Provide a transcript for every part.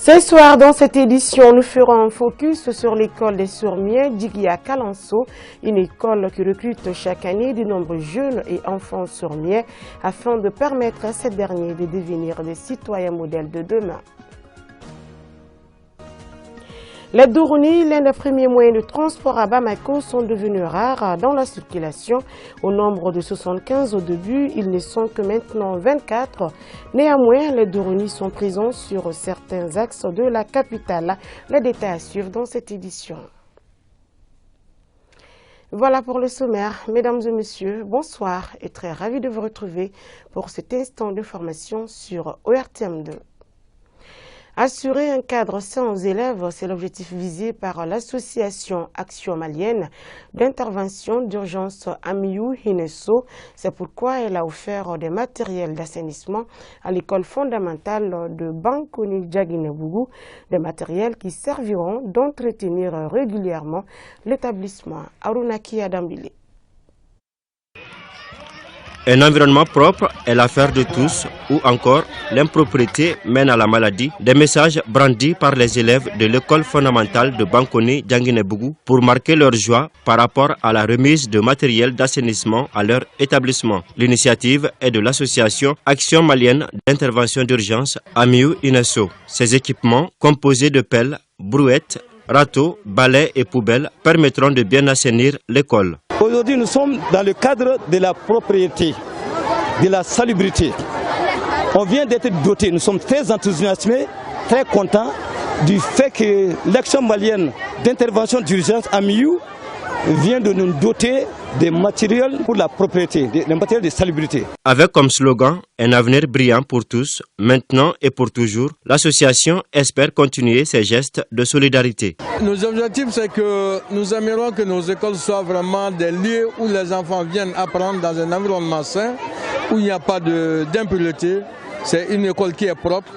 Ce soir, dans cette édition, nous ferons un focus sur l'école des sourds-muets d'Igia Kalanso, une école qui recrute chaque année de nombreux jeunes et enfants sourds-muets afin de permettre à ces derniers de devenir des citoyens modèles de demain. Les Dourouni, l'un des premiers moyens de transport à Bamako, sont devenus rares dans la circulation. Au nombre de 75 au début, ils ne sont que maintenant 24. Néanmoins, les Dourouni sont présents sur certains axes de la capitale. Les détails à suivre dans cette édition. Voilà pour le sommaire. Mesdames et messieurs, bonsoir et très ravi de vous retrouver pour cet instant de formation sur ORTM2. Assurer un cadre sain aux élèves, c'est l'objectif visé par l'association Action Malienne d'intervention d'urgence Amiou Hinesso. C'est pourquoi elle a offert des matériels d'assainissement à l'école fondamentale de Bankoni Djaguinebougou, des matériels qui serviront d'entretenir régulièrement l'établissement. Arunaki Adambile. Un environnement propre est l'affaire de tous, ou encore l'impropriété mène à la maladie. Des messages brandis par les élèves de l'école fondamentale de Bankoni Djanguinebougou pour marquer leur joie par rapport à la remise de matériel d'assainissement à leur établissement. L'initiative est de l'association Action Malienne d'intervention d'urgence Amiou Inesso. Ces équipements, composés de pelles, brouettes, râteaux, balais et poubelles, permettront de bien assainir l'école. Aujourd'hui, nous sommes dans le cadre de la propriété, de la salubrité. On vient d'être dotés, nous sommes très enthousiasmés, très contents du fait que l'Action malienne d'intervention d'urgence Amiou vient de nous doter des matériels pour la propriété, des matériels de salubrité. Avec comme slogan « Un avenir brillant pour tous, maintenant et pour toujours », l'association espère continuer ses gestes de solidarité. Nos objectifs, c'est que nous aimerions que nos écoles soient vraiment des lieux où les enfants viennent apprendre dans un environnement sain, où il n'y a pas d'impureté. C'est une école qui est propre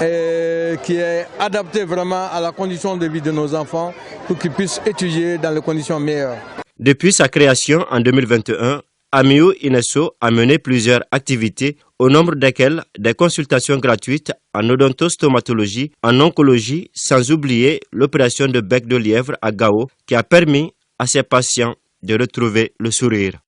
et qui est adaptée vraiment à la condition de vie de nos enfants pour qu'ils puissent étudier dans les conditions meilleures. Depuis sa création en 2021, Amiou Inesso a mené plusieurs activités, au nombre desquelles des consultations gratuites en odontostomatologie, en oncologie, sans oublier l'opération de bec de lièvre à Gao qui a permis à ses patients de retrouver le sourire.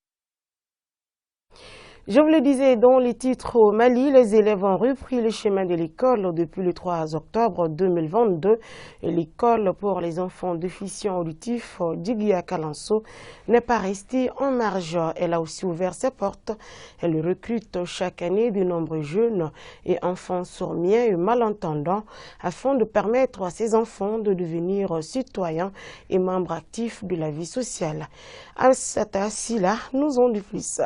Je vous le disais dans les titres, au Mali, les élèves ont repris le chemin de l'école depuis le 3 octobre 2022. Et l'école pour les enfants déficients auditifs d'Igia Kalanso n'est pas restée en marge. Elle a aussi ouvert ses portes. Elle recrute chaque année de nombreux jeunes et enfants sourds-muets et malentendants afin de permettre à ces enfants de devenir citoyens et membres actifs de la vie sociale. Al-Sata Silla nous en dit plus.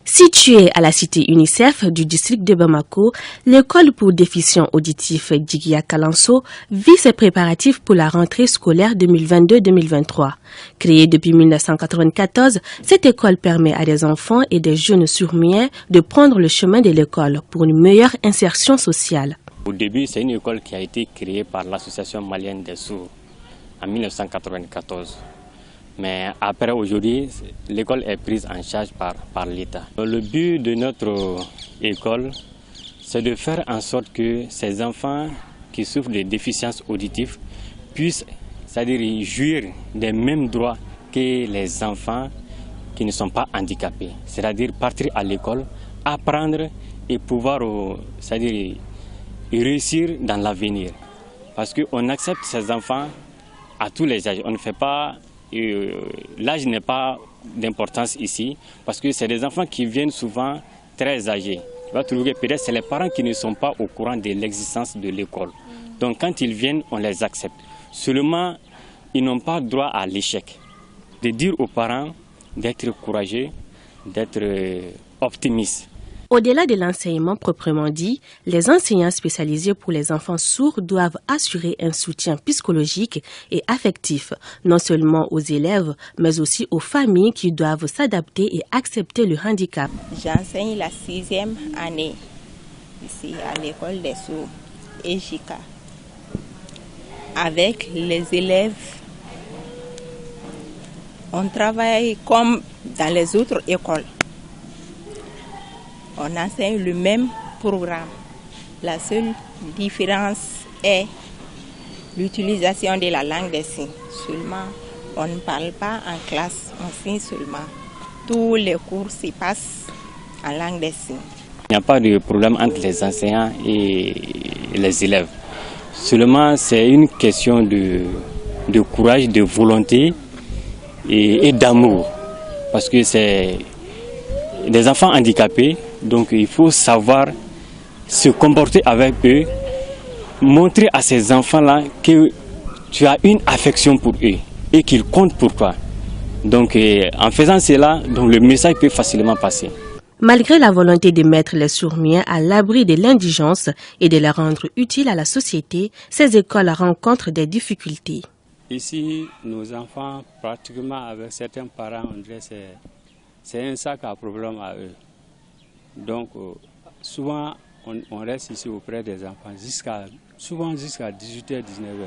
Située à la cité UNICEF du district de Bamako, l'école pour déficients auditifs d'Igia Kalanso vit ses préparatifs pour la rentrée scolaire 2022-2023. Créée depuis 1994, cette école permet à des enfants et des jeunes sourds-muets de prendre le chemin de l'école pour une meilleure insertion sociale. Au début, c'est une école qui a été créée par l'Association malienne des sourds en 1994. Mais après, aujourd'hui, l'école est prise en charge par l'État. Le but de notre école, c'est de faire en sorte que ces enfants qui souffrent de déficiences auditives puissent, c'est-à-dire jouir des mêmes droits que les enfants qui ne sont pas handicapés. C'est-à-dire partir à l'école, apprendre et pouvoir, c'est-à-dire réussir dans l'avenir. Parce qu'on accepte ces enfants à tous les âges. On ne fait pas... L'âge n'est pas d'importance ici parce que c'est des enfants qui viennent souvent très âgés. Tu vas trouver que peut-être c'est les parents qui ne sont pas au courant de l'existence de l'école. Donc quand ils viennent, on les accepte. Seulement, ils n'ont pas droit à l'échec. De dire aux parents d'être courageux, d'être optimistes. Au-delà de l'enseignement proprement dit, les enseignants spécialisés pour les enfants sourds doivent assurer un soutien psychologique et affectif, non seulement aux élèves, mais aussi aux familles qui doivent s'adapter et accepter le handicap. J'enseigne la 6e année ici à l'école des sourds EJICA avec les élèves. On travaille comme dans les autres écoles. On enseigne le même programme. La seule différence est l'utilisation de la langue des signes. Seulement, on ne parle pas en classe, on signe seulement. Tous les cours se passent en langue des signes. Il n'y a pas de problème entre les enseignants et les élèves. Seulement, c'est une question de courage, de volonté et d'amour. Parce que c'est des enfants handicapés, donc il faut savoir se comporter avec eux, montrer à ces enfants-là que tu as une affection pour eux et qu'ils comptent pour toi. Donc en faisant cela, donc, le message peut facilement passer. Malgré la volonté de mettre les sourds-muets à l'abri de l'indigence et de les rendre utiles à la société, ces écoles rencontrent des difficultés. Ici, nos enfants, pratiquement avec certains parents, on dirait que c'est un sac à problème à eux. Donc, souvent, on reste ici auprès des enfants, souvent jusqu'à 18h, 19h.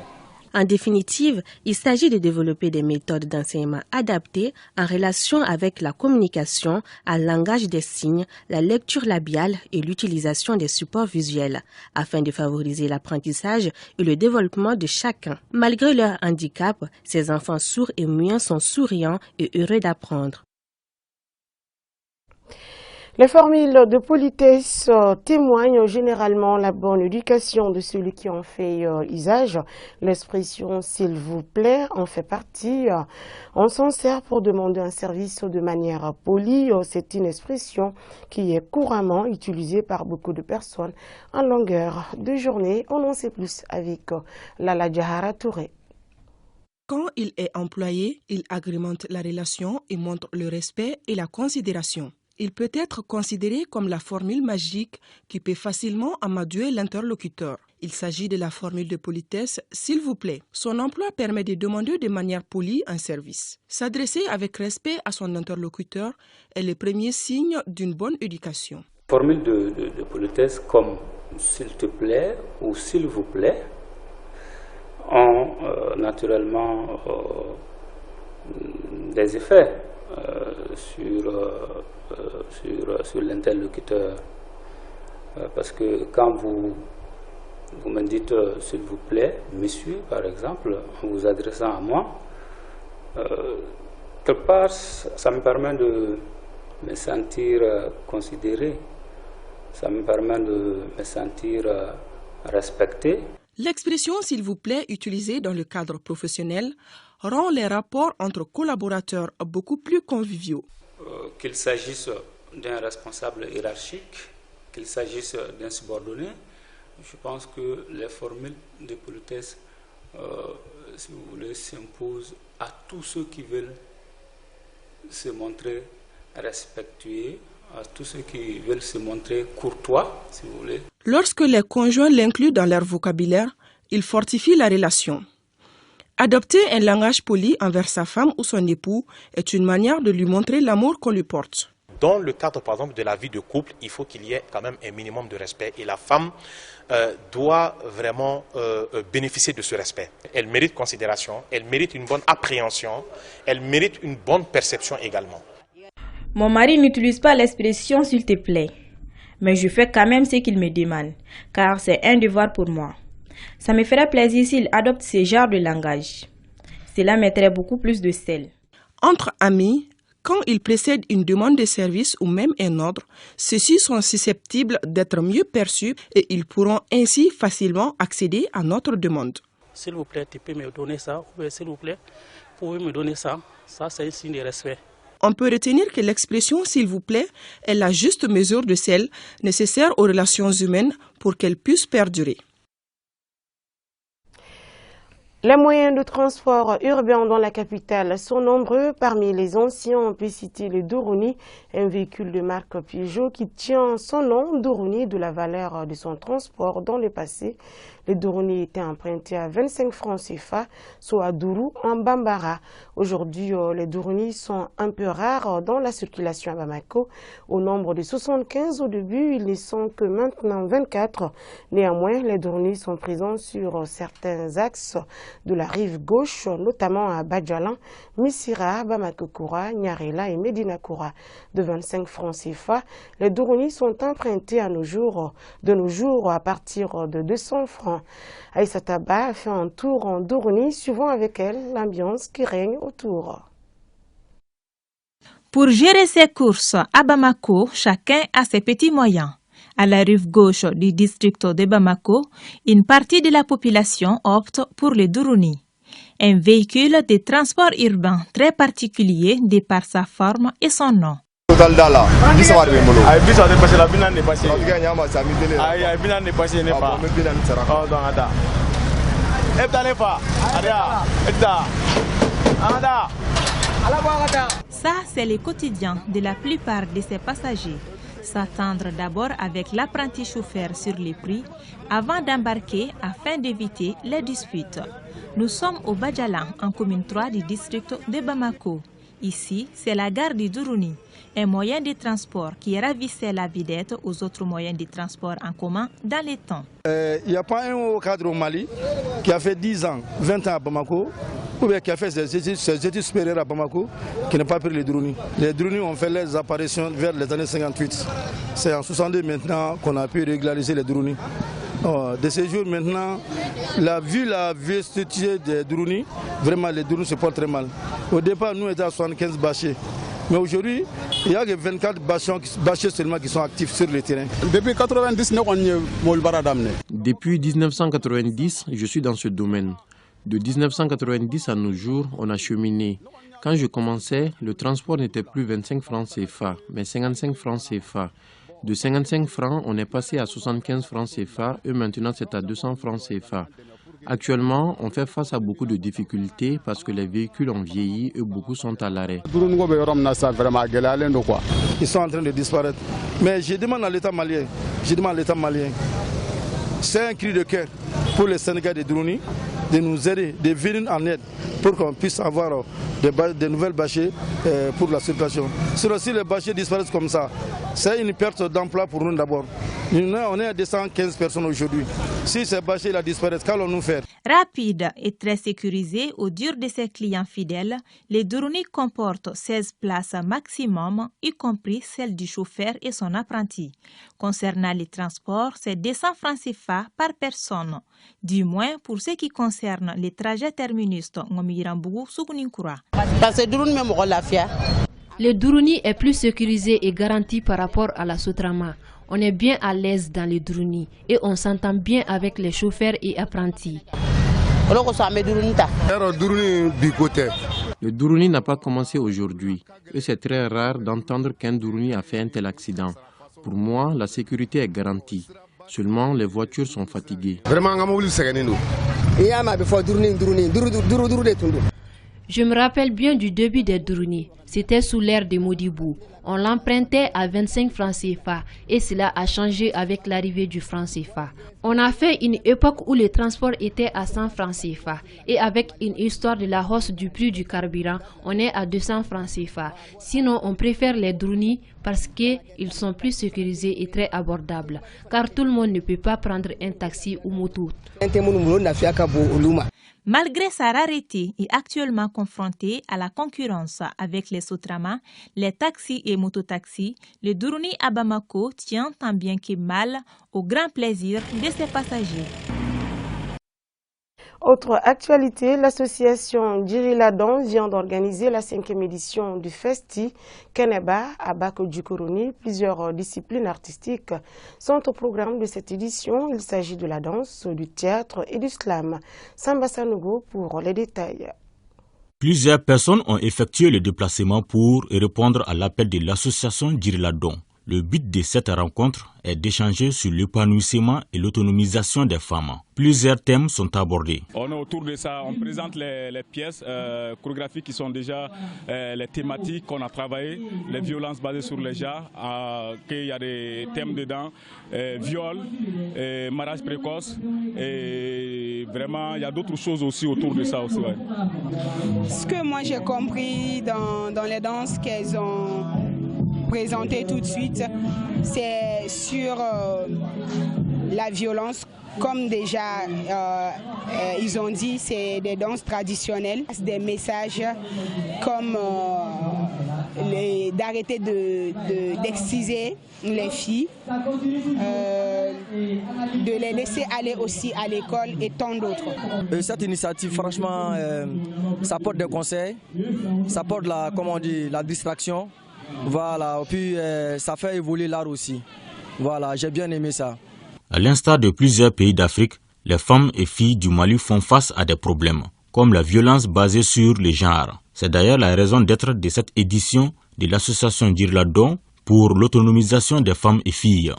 En définitive, il s'agit de développer des méthodes d'enseignement adaptées en relation avec la communication, un langage des signes, la lecture labiale et l'utilisation des supports visuels, afin de favoriser l'apprentissage et le développement de chacun. Malgré leur handicap, ces enfants sourds et muets sont souriants et heureux d'apprendre. Les formules de politesse témoignent généralement la bonne éducation de celui qui en fait usage. L'expression « s'il vous plaît » en fait partie. On s'en sert pour demander un service de manière polie. C'est une expression qui est couramment utilisée par beaucoup de personnes en longueur de journée. On en sait plus avec Lala Jahara Touré. Quand il est employé, il agrémente la relation et montre le respect et la considération. Il peut être considéré comme la formule magique qui peut facilement amadouer l'interlocuteur. Il s'agit de la formule de politesse « s'il vous plaît ». Son emploi permet de demander de manière polie un service. S'adresser avec respect à son interlocuteur est le premier signe d'une bonne éducation. Formule de politesse comme « s'il te plaît » ou « s'il vous plaît » ont naturellement des effets sur l'interlocuteur. Parce que quand vous me dites s'il vous plaît, monsieur par exemple, en vous adressant à moi, quelque part ça me permet de me sentir considéré, ça me permet de me sentir respecté. L'expression « s'il vous plaît » utilisée dans le cadre professionnel rend les rapports entre collaborateurs beaucoup plus conviviaux. Qu'il s'agisse d'un responsable hiérarchique, qu'il s'agisse d'un subordonné, je pense que les formules de politesse, si vous voulez, s'imposent à tous ceux qui veulent se montrer respectueux, à tous ceux qui veulent se montrer courtois, si vous voulez. Lorsque les conjoints l'incluent dans leur vocabulaire, ils fortifient la relation. Adopter un langage poli envers sa femme ou son époux est une manière de lui montrer l'amour qu'on lui porte. Dans le cadre, par exemple, de la vie de couple, il faut qu'il y ait quand même un minimum de respect. Et la femme doit vraiment bénéficier de ce respect. Elle mérite considération, elle mérite une bonne appréhension, elle mérite une bonne perception également. Mon mari n'utilise pas l'expression « s'il te plaît », mais je fais quand même ce qu'il me demande, car c'est un devoir pour moi. Ça me ferait plaisir s'il adopte ce genre de langage. Cela mettrait beaucoup plus de sel. Entre amis, quand ils précèdent une demande de service ou même un ordre, ceux-ci sont susceptibles d'être mieux perçus et ils pourront ainsi facilement accéder à notre demande. S'il vous plaît, tu peux me donner ça, ou s'il vous plaît, vous pouvez me donner ça. Ça, c'est un signe de respect. On peut retenir que l'expression « s'il vous plaît » est la juste mesure de sel nécessaire aux relations humaines pour qu'elles puissent perdurer. Les moyens de transport urbain dans la capitale sont nombreux. Parmi les anciens, on peut citer le Dourouni, un véhicule de marque Peugeot qui tient son nom, Dourouni, de la valeur de son transport dans le passé. Les Duruni étaient empruntés à 25 francs CFA, soit à Dourou en Bambara. Aujourd'hui, les Duruni sont un peu rares dans la circulation à Bamako. Au nombre de 75 au début, ils ne sont que maintenant 24. Néanmoins, les Duruni sont présents sur certains axes de la rive gauche, notamment à Badjalan, Missira, Bamako-Koura, Nyarela et Medina-Koura. De 25 francs CFA, les Duruni sont empruntés de nos jours à partir de 200 francs. Aïssata Ba a fait un tour en Duruni, suivant avec elle l'ambiance qui règne autour. Pour gérer ses courses à Bamako, chacun a ses petits moyens. À la rive gauche du district de Bamako, une partie de la population opte pour le Duruni. Un véhicule de transport urbain très particulier de par sa forme et son nom. Ça, c'est le quotidien de la plupart de ces passagers. S'attendre d'abord avec l'apprenti chauffeur sur les prix avant d'embarquer afin d'éviter les disputes. Nous sommes au Badjalan, en commune 3 du district de Bamako. Ici, c'est la gare du Duruni, un moyen de transport qui ravissait la vedette aux autres moyens de transport en commun dans les temps. Il n'y a pas un au cadre au Mali qui a fait 10 ans, 20 ans à Bamako, ou bien qui a fait ses études supérieures à Bamako, qui n'a pas pris les Duruni. Les Duruni ont fait leurs apparitions vers les années 58. C'est en 62 maintenant qu'on a pu régulariser les Duruni. De ces jours maintenant, la vie structurée des Duruni, vraiment les Duruni se portent très mal. Au départ, nous étions à 75 bâchés. Mais aujourd'hui, il n'y a que 24 bâchés seulement qui sont actifs sur le terrain. Depuis 1990, je suis dans ce domaine. De 1990 à nos jours, on a cheminé. Quand je commençais, le transport n'était plus 25 francs CFA, mais 55 francs CFA. De 55 francs, on est passé à 75 francs CFA et maintenant c'est à 200 francs CFA. Actuellement, on fait face à beaucoup de difficultés parce que les véhicules ont vieilli et beaucoup sont à l'arrêt. Ils sont en train de disparaître. Mais je demande à l'État malien, c'est un cri de cœur pour les Sénégalais de Duruni de nous aider, de venir en aide pour qu'on puisse avoir des nouvelles bâchers pour la circulation. Si les bâchers disparaissent comme ça, c'est une perte d'emploi pour nous d'abord. On est à 215 personnes aujourd'hui. Si ces bâchers disparaissent, qu'allons-nous faire? Rapide et très sécurisé au dur de ses clients fidèles, les Duruni comportent 16 places maximum, y compris celle du chauffeur et son apprenti. Concernant les transports, c'est 200 francs CFA par personne, du moins pour ce qui concerne les trajets terminus Ngomirambougou-Soukouninkoura. Le Duruni est plus sécurisé et garanti par rapport à la Sotrama. On est bien à l'aise dans les Duruni et on s'entend bien avec les chauffeurs et apprentis. Le Duruni n'a pas commencé aujourd'hui et c'est très rare d'entendre qu'un Duruni a fait un tel accident. Pour moi, la sécurité est garantie. Seulement, les voitures sont fatiguées. Je me rappelle bien du début des Duruni. C'était sous l'ère de Modibou. On l'empruntait à 25 francs CFA et cela a changé avec l'arrivée du franc CFA. On a fait une époque où les transports étaient à 100 francs CFA et avec une histoire de la hausse du prix du carburant, on est à 200 francs CFA. Sinon, on préfère les Duruni parce qu'ils sont plus sécurisés et très abordables. Car tout le monde ne peut pas prendre un taxi ou moto. Malgré sa rareté et actuellement confronté à la concurrence avec les Sotrama, les taxis et mototaxis, le Duruni à Bamako tient tant bien que mal au grand plaisir de ses passagers. Autre actualité, l'association Djiriladon vient d'organiser la 5e édition du Festi Keneba à Bako-Djukuruni. Plusieurs disciplines artistiques sont au programme de cette édition. Il s'agit de la danse, du théâtre et du slam. Samba Sanogo pour les détails. Plusieurs personnes ont effectué le déplacement pour répondre à l'appel de l'association Djiriladon. Le but de cette rencontre est d'échanger sur l'épanouissement et l'autonomisation des femmes. Plusieurs thèmes sont abordés. On est autour de ça, on présente les pièces chorégraphiques qui sont déjà les thématiques qu'on a travaillées, les violences basées sur les genres, qu'il y a des thèmes dedans, viol, mariage précoce, et vraiment il y a d'autres choses aussi autour de ça aussi. Ouais. Ce que moi j'ai compris dans les danses qu'elles ont présenter tout de suite, c'est sur la violence. Comme déjà ils ont dit, c'est des danses traditionnelles, des messages comme d'arrêter d'exciser les filles, de les laisser aller aussi à l'école et tant d'autres. Cette initiative, franchement, ça porte des conseils, ça porte la distraction. Voilà, puis ça fait évoluer l'art aussi. Voilà, j'ai bien aimé ça. À l'instar de plusieurs pays d'Afrique, les femmes et filles du Mali font face à des problèmes, comme la violence basée sur les genres. C'est d'ailleurs la raison d'être de cette édition de l'association Dirladon pour l'autonomisation des femmes et filles.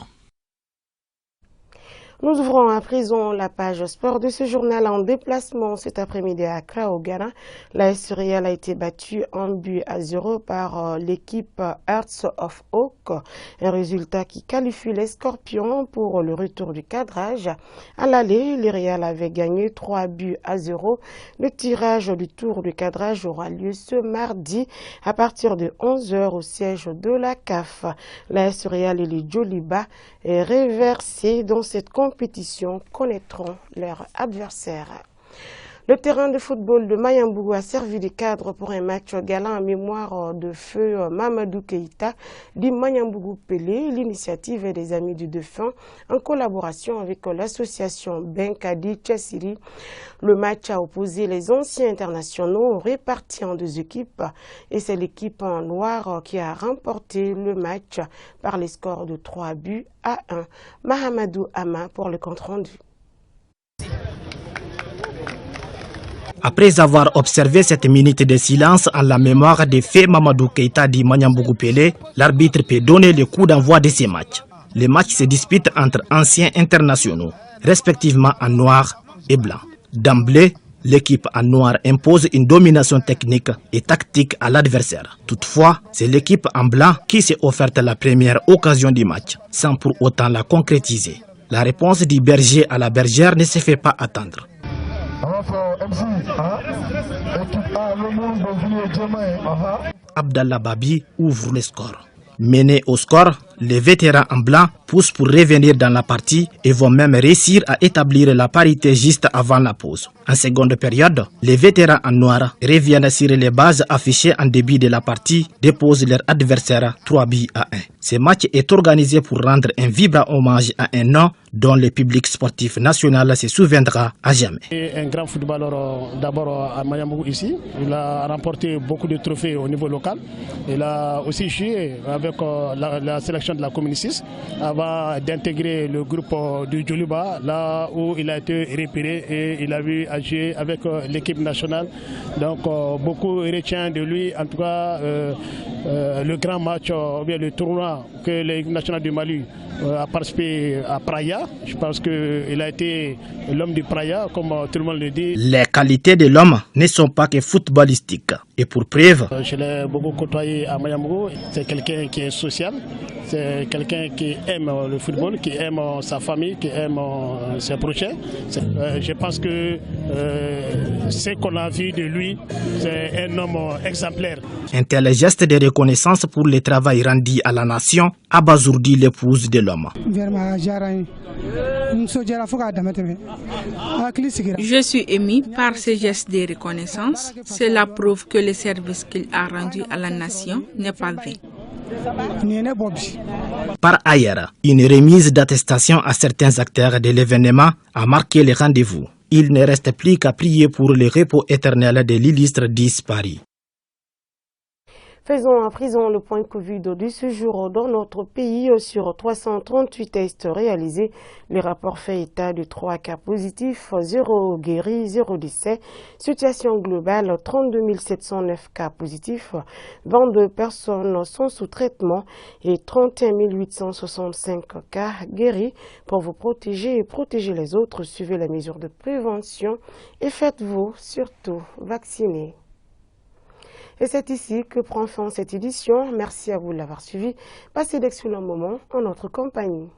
Nous ouvrons à présent la page sport de ce journal en déplacement cet après-midi à Accra au Ghana. L'AS Real a été battue 1-0 par l'équipe Hearts of Oak, un résultat qui qualifie les Scorpions pour le retour du cadrage. À l'aller, les Real avaient gagné 3-0. Le tirage du tour du cadrage aura lieu ce mardi à partir de 11h au siège de la CAF. L'AS Real et les Joliba est réversé dans cette compétition connaîtront leurs adversaires. Le terrain de football de Mayambougou a servi de cadre pour un match galant en mémoire de feu Mamadou Keïta dit Mayambougou Pelé. L'initiative est des amis du défunt en collaboration avec l'association Benkadi Tchassiri. Le match a opposé les anciens internationaux répartis en deux équipes et c'est l'équipe en noir qui a remporté le match par les scores de 3-1. Mahamadou Ama pour le compte-rendu. Après avoir observé cette minute de silence en la mémoire des faits Mamadou Keïta dit Mayambougou Pelé, l'arbitre peut donner le coup d'envoi de ces matchs. Les matchs se disputent entre anciens internationaux, respectivement en noir et blanc. D'emblée, l'équipe en noir impose une domination technique et tactique à l'adversaire. Toutefois, c'est l'équipe en blanc qui s'est offerte la première occasion du match, sans pour autant la concrétiser. La réponse du berger à la bergère ne se fait pas attendre. Abdallah Babi ouvre le score. Menés au score, les vétérans en blanc poussent pour revenir dans la partie et vont même réussir à établir la parité juste avant la pause. En seconde période, les vétérans en noir reviennent sur les bases affichées en début de la partie, déposent leur adversaire 3-1. Ce match est organisé pour rendre un vibrant hommage à un nom dont le public sportif national se souviendra à jamais. Un grand footballeur d'abord à Mayambougou ici. Il a remporté beaucoup de trophées au niveau local. Il a aussi joué avec la sélection de la Commune 6 avant d'intégrer le groupe du Djoliba, là où il a été repéré et il a vu à jouer avec l'équipe nationale. Donc beaucoup retient de lui, en tout cas le grand match, bien le tournoi que l'équipe nationale du Mali a participé à Praia. Je pense qu'il a été l'homme du Praia, comme tout le monde le dit. Les qualités de l'homme ne sont pas que footballistiques. Et pour preuve, je l'ai beaucoup côtoyé à Mayambougou. C'est quelqu'un qui est social, c'est quelqu'un qui aime le football, qui aime sa famille, qui aime ses prochains. Je pense que ce qu'on a vu de lui, c'est un homme exemplaire. Un tel geste de reconnaissance pour le travail rendu à la nation abasourdit l'épouse de l'homme. Je suis ému par ce geste de reconnaissance. C'est la preuve que le service qu'il a rendu à la nation n'est pas vain. Par ailleurs, une remise d'attestation à certains acteurs de l'événement a marqué le rendez-vous. Il ne reste plus qu'à prier pour le repos éternel de l'illustre disparu. Faisons à présent le point Covid du séjour dans notre pays. Sur 338 tests réalisés, le rapport fait état de 3 cas positifs, 0 guéris, 0 décès. Situation globale, 32 709 cas positifs, 22 personnes sont sous traitement et 31 865 cas guéris. Pour vous protéger et protéger les autres, suivez les mesures de prévention et faites-vous surtout vacciner. Et c'est ici que prend fin cette édition. Merci à vous de l'avoir suivi. Passez d'excellents moments en notre compagnie.